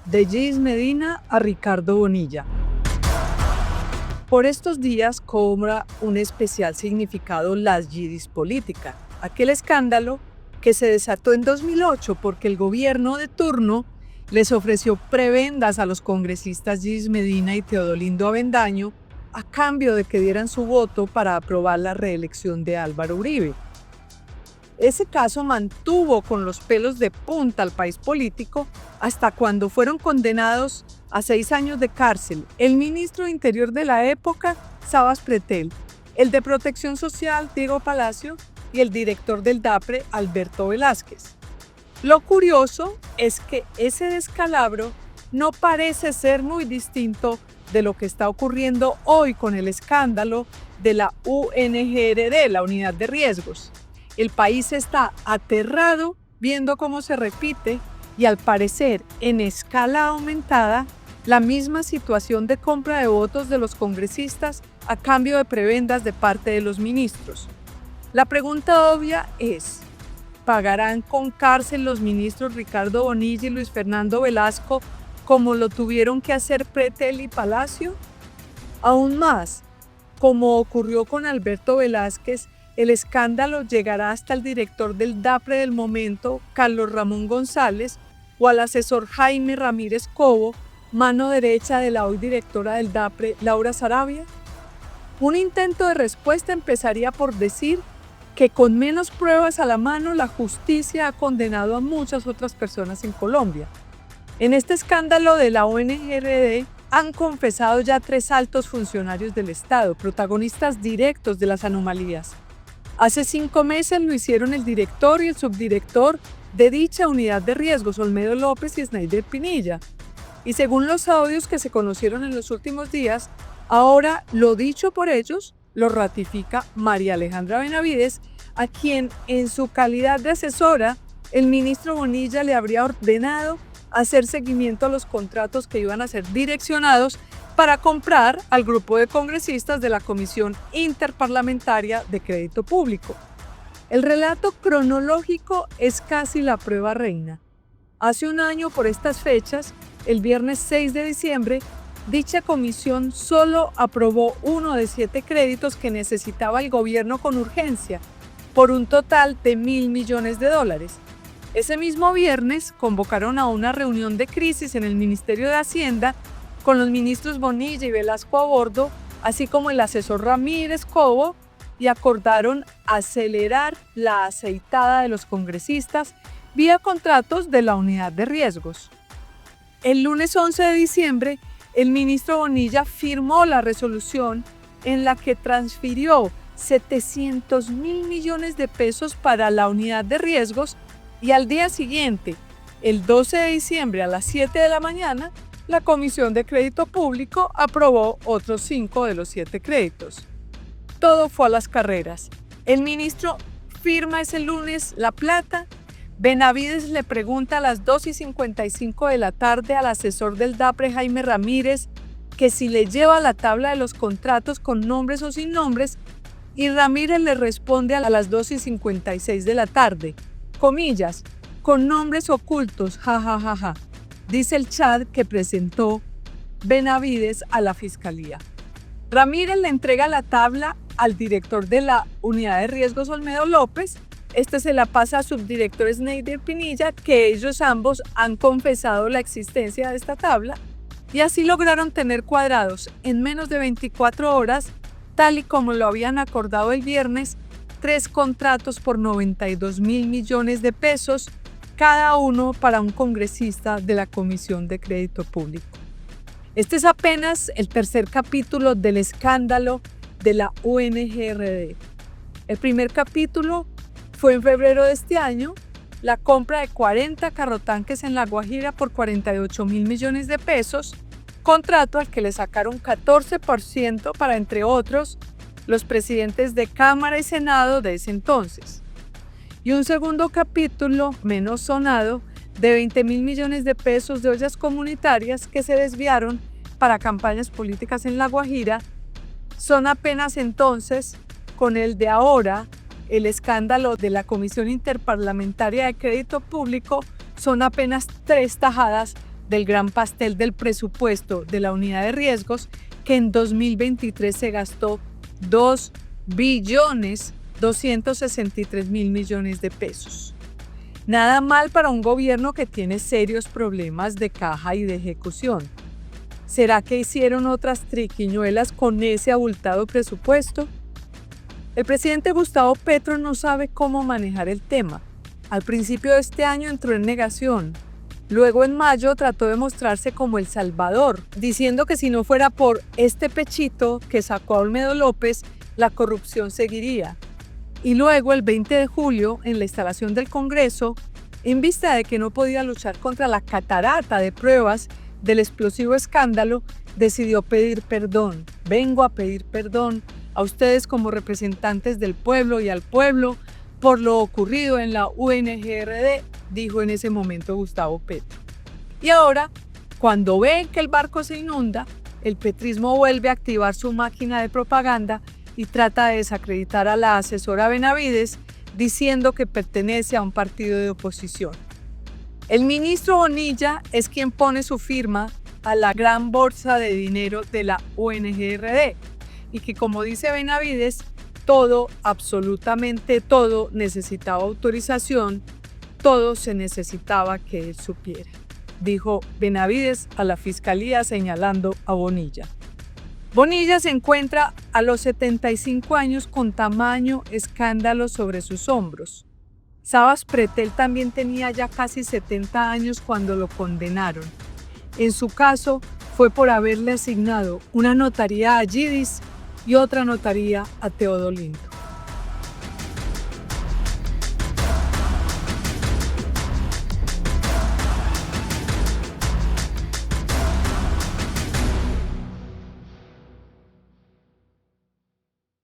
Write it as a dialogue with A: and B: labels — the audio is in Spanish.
A: de Gis Medina a Ricardo Bonilla. Por estos días cobra un especial significado la Gis política, aquel escándalo que se desató en 2008 porque el gobierno de turno les ofreció prebendas a los congresistas Gis Medina y Teodolindo Avendaño a cambio de que dieran su voto para aprobar la reelección de Álvaro Uribe. Ese caso mantuvo con los pelos de punta al país político hasta cuando fueron condenados a 6 años de cárcel el ministro de Interior de la época, Sabas Pretel, el de Protección Social, Diego Palacio, y el director del DAPRE, Alberto Velázquez. Lo curioso es que ese descalabro no parece ser muy distinto de lo que está ocurriendo hoy con el escándalo de la UNGRD, la Unidad de Riesgos. El país está aterrado viendo cómo se repite y al parecer en escala aumentada la misma situación de compra de votos de los congresistas a cambio de prebendas de parte de los ministros. La pregunta obvia es, ¿pagarán con cárcel los ministros Ricardo Bonilla y Luis Fernando Velasco como lo tuvieron que hacer Pretel y Palacio? Aún más, como ocurrió con Alberto Velázquez, el escándalo llegará hasta el director del DAPRE del momento, Carlos Ramón González, o al asesor Jaime Ramírez Cobo, mano derecha de la hoy directora del DAPRE, Laura Saravia. Un intento de respuesta empezaría por decir que con menos pruebas a la mano, la justicia ha condenado a muchas otras personas en Colombia. En este escándalo de la UNGRD han confesado ya 3 altos funcionarios del Estado, protagonistas directos de las anomalías. Hace 5 meses lo hicieron el director y el subdirector de dicha unidad de riesgos, Olmedo López y Snyder Pinilla. Y según los audios que se conocieron en los últimos días, ahora lo dicho por ellos lo ratifica María Alejandra Benavides, a quien en su calidad de asesora, el ministro Bonilla le habría ordenado hacer seguimiento a los contratos que iban a ser direccionados para comprar al grupo de congresistas de la Comisión Interparlamentaria de Crédito Público. El relato cronológico es casi la prueba reina. Hace un año por estas fechas, el viernes 6 de diciembre, dicha comisión solo aprobó uno de 7 créditos que necesitaba el gobierno con urgencia, por un total de $1.000 millones. Ese mismo viernes convocaron a una reunión de crisis en el Ministerio de Hacienda con los ministros Bonilla y Velasco a bordo, así como el asesor Ramírez Cobo, y acordaron acelerar la aceitada de los congresistas vía contratos de la unidad de riesgos. El lunes 11 de diciembre, el ministro Bonilla firmó la resolución en la que transfirió $700 millones para la unidad de riesgos y al día siguiente, el 12 de diciembre a las 7 de la mañana, la Comisión de Crédito Público aprobó otros 5 de los 7 créditos. Todo fue a las carreras. El ministro firma ese lunes la plata. Benavides le pregunta a las 2:55 de la tarde al asesor del DAPRE, Jaime Ramírez, que si le lleva la tabla de los contratos con nombres o sin nombres, y Ramírez le responde a las 2:56 de la tarde, comillas, con nombres ocultos, jajajaja, dice el chat que presentó Benavides a la fiscalía. Ramírez le entrega la tabla al director de la unidad de riesgos, Olmedo López. Este se la pasa a subdirector Snyder Pinilla, que ellos ambos han confesado la existencia de esta tabla, y así lograron tener cuadrados en menos de 24 horas, tal y como lo habían acordado el viernes, 3 contratos por $92.000 millones, cada uno para un congresista de la Comisión de Crédito Público. Este es apenas el tercer capítulo del escándalo de la UNGRD. El primer capítulo fue en febrero de este año, la compra de 40 carrotanques en La Guajira por $48.000 millones, contrato al que le sacaron 14% para, entre otros, los presidentes de Cámara y Senado de ese entonces. Y un segundo capítulo, menos sonado, de $20.000 millones de ollas comunitarias que se desviaron para campañas políticas en La Guajira. Son apenas entonces, con el de ahora, el escándalo de la Comisión Interparlamentaria de Crédito Público, son apenas 3 tajadas del gran pastel del presupuesto de la unidad de riesgos, que en 2023 se gastó 2.263.000.000.000 de pesos. Nada mal para un gobierno que tiene serios problemas de caja y de ejecución. ¿Será que hicieron otras triquiñuelas con ese abultado presupuesto? El presidente Gustavo Petro no sabe cómo manejar el tema. Al principio de este año entró en negación. Luego en mayo trató de mostrarse como el salvador, diciendo que si no fuera por este pechito que sacó a Olmedo López, la corrupción seguiría. Y luego el 20 de julio, en la instalación del Congreso, en vista de que no podía luchar contra la catarata de pruebas del explosivo escándalo, decidió pedir perdón. Vengo a pedir perdón a ustedes como representantes del pueblo y al pueblo por lo ocurrido en la UNGRD, dijo en ese momento Gustavo Petro. Y ahora, cuando ven que el barco se inunda, el petrismo vuelve a activar su máquina de propaganda y trata de desacreditar a la asesora Benavides diciendo que pertenece a un partido de oposición. El ministro Bonilla es quien pone su firma a la gran bolsa de dinero de la UNGRD y que, como dice Benavides, todo, absolutamente todo, necesitaba autorización, todo se necesitaba que él supiera, dijo Benavides a la fiscalía señalando a Bonilla. Bonilla se encuentra a los 75 años con tamaño escándalo sobre sus hombros. Sabas Pretel también tenía ya casi 70 años cuando lo condenaron. En su caso fue por haberle asignado una notaría a Yidis y otra notaría a Teodolindo.